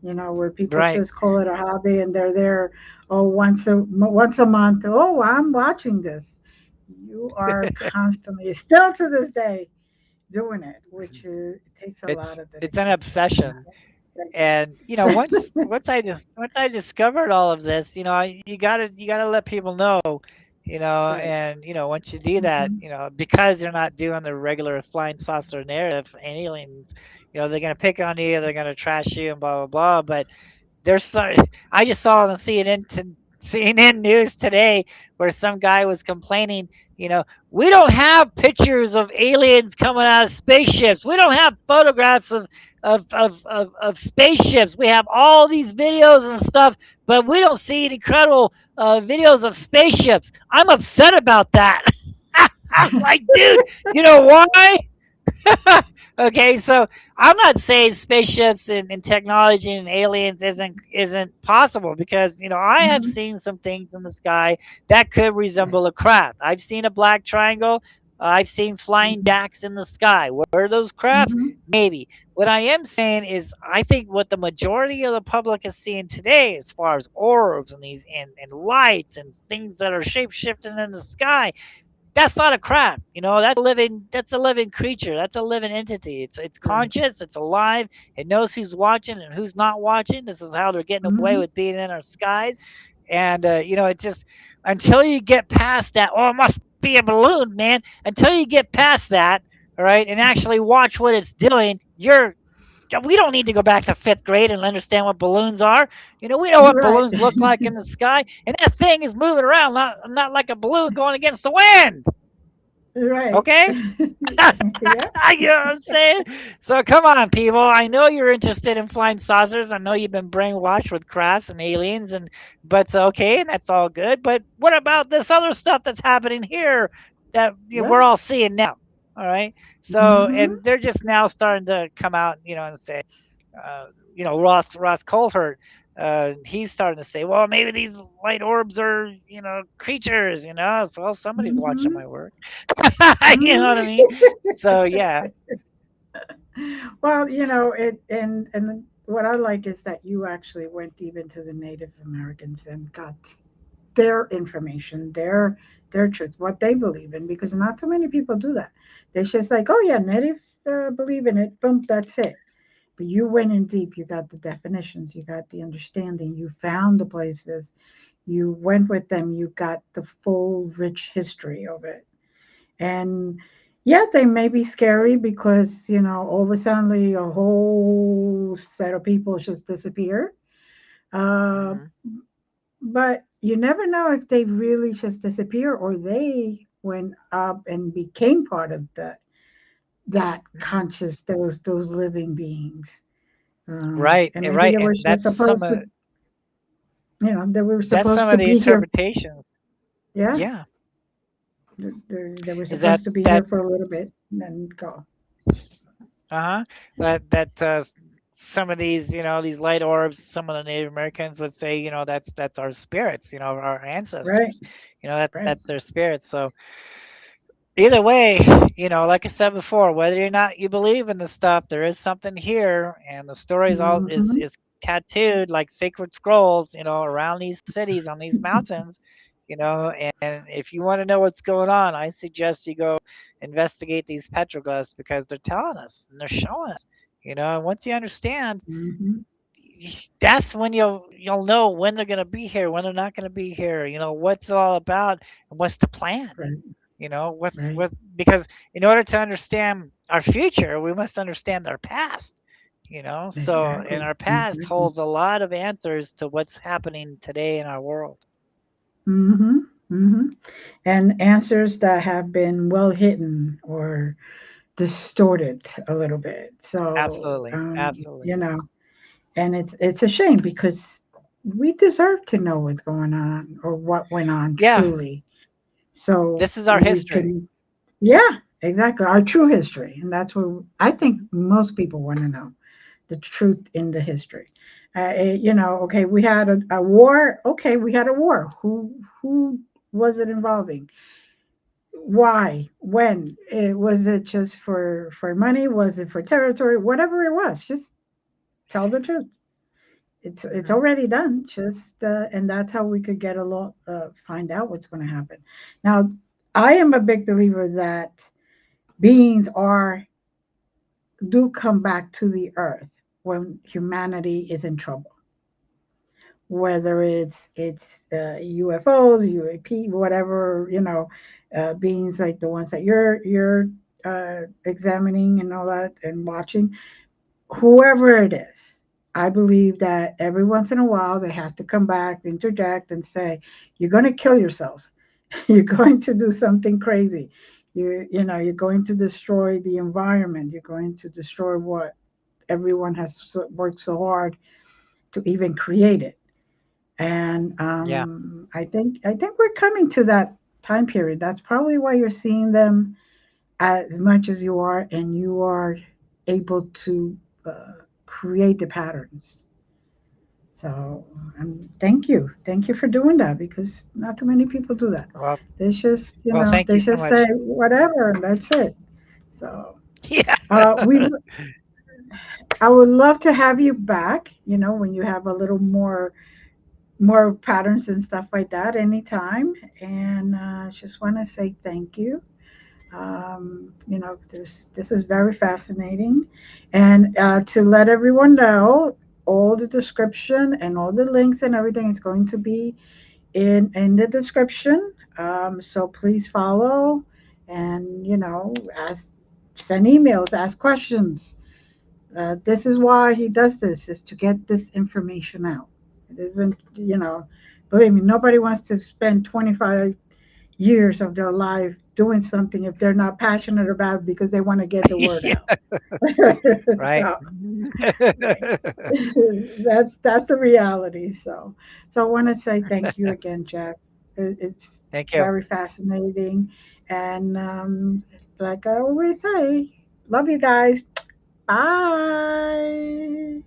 where people Right. just call it a hobby and they're there, oh, once a month. Oh, I'm watching this. You are constantly, still to this day, doing it, which it takes a lot of It's an dedication. obsession. Thank you. And once I discovered all of this, you gotta let people know, Right. and once you do that, Hmm. because they're not doing the regular flying saucer narrative, aliens, they're gonna pick on you, they're gonna trash you, and blah blah blah. But there's so I just saw on the CNN news today where some guy was complaining, we don't have pictures of aliens coming out of spaceships. We don't have photographs of spaceships. We have all these videos and stuff, but we don't see any credible videos of spaceships. I'm upset about that. I'm like, dude, you know why? Okay, so I'm not saying spaceships and technology and aliens isn't possible because I have Hmm. seen some things in the sky that could Right. resemble a craft. I've seen a black triangle. I've seen flying Hmm. dacks in the sky. What are those crafts? Hmm. Maybe. What I am saying is, I think what the majority of the public is seeing today, as far as orbs and these and lights and things that are shape shifting in the sky, that's not a crab. That's a living creature. That's a living entity. It's Right. conscious, it's alive, it knows who's watching and who's not watching. This is how they're getting away Hmm. with being in our skies. And it just, until you get past that, oh, it must be a balloon, man. Until you get past that, all right, and actually watch what it's doing, we don't need to go back to fifth grade and understand what balloons are. We know what Right. balloons look like in the sky, and that thing is moving around, not like a balloon going against the wind. Right. Okay? Yeah. You know what I'm saying? So come on, people. I know you're interested in flying saucers. I know you've been brainwashed with crafts and aliens, but okay, and that's all good. But what about this other stuff that's happening here that we're Right. all seeing now? All right. So, Hmm. and they're just now starting to come out, and say, uh, Ross Coulthart, he's starting to say, well, maybe these light orbs are, creatures, So, well, somebody's watching Hmm. my work. You know what I Hmm. mean? So, yeah. Well, and what I like is that you actually went deep into the Native Americans and got their information, their truth, what they believe in, because not too many people do that. They're just like, oh yeah, Native believe in it, boom, that's it. But you went in deep. You got the definitions. You got the understanding. You found the places. You went with them. You got the full, rich history of it. And yeah, they may be scary because, all of a sudden a whole set of people just disappear. Uh, Hmm. but you never know if they really just disappear or they went up and became part of that Hmm. conscious, those living beings. Right, And maybe right. they were And just supposed to, they were that's some supposed to of the be here. interpretations. Yeah, Yeah. they were Is that, supposed to be here for a little bit and then go. uh-huh, some of these, these light orbs, some of the Native Americans would say, that's our spirits, our Right, ancestors. right. That's their spirits. So either way, like I said before, whether or not you believe in the stuff, there is something here, and the stories all Hmm. is tattooed like sacred scrolls, around these cities, on these mountains, and if you want to know what's going on, I suggest you go investigate these petroglyphs because they're telling us and they're showing us, and once you understand, Hmm. that's when you'll know when they're going to be here, when they're not going to be here, what's it all about, and what's the plan. Right, What's right. what because in order to understand our future, we must understand our past. So and Exactly, our past exactly. holds a lot of answers to what's happening today in our world. Hmm. Hmm. And answers that have been well hidden or distorted a little bit. So, Absolutely, absolutely. and it's a shame because we deserve to know what's going on or what went on Yeah, truly. So this is our we history. can, yeah, exactly, our true history, and that's what I think most people want to know, the truth in the history. Okay, we had a war. Okay, we had a war. Who was it involving? Why? When? Was it just for money? Was it for territory? Whatever it was, just tell the truth. It's Mhm. already done. Just and that's how we could get a lot, find out what's going to happen. Now, I am a big believer that beings are do come back to the earth when humanity is in trouble, whether it's UFOs, UAP, whatever, beings like the ones that you're examining and all that and watching, whoever it is. I believe that every once in a while they have to come back, interject, and say, "You're going to kill yourselves. You're going to do something crazy. You're going to destroy the environment. You're going to destroy what everyone has worked so hard to even create it." And Yeah. I think we're coming to that time period. That's probably why you're seeing them as much as you are, and you are able to create the patterns. So, thank you for doing that, because not too many people do that. Well, They just, thank they you so just say much. whatever, and that's it. So, Yeah. we I would love to have you back. When you have a little more patterns and stuff like that anytime. And just want to say thank you. This is very fascinating. And to let everyone know, all the description and all the links and everything is going to be in the description. So please follow, and ask, send emails, ask questions. This is why he does this, is to get this information out. It isn't, believe me, nobody wants to spend 25 years of their life doing something if they're not passionate about it, because they want to get the word out. Yeah. Right. So, right. That's the reality. So I want to say thank you again, Jack. It's Thank you. very fascinating, and like I always say, love you guys. Bye.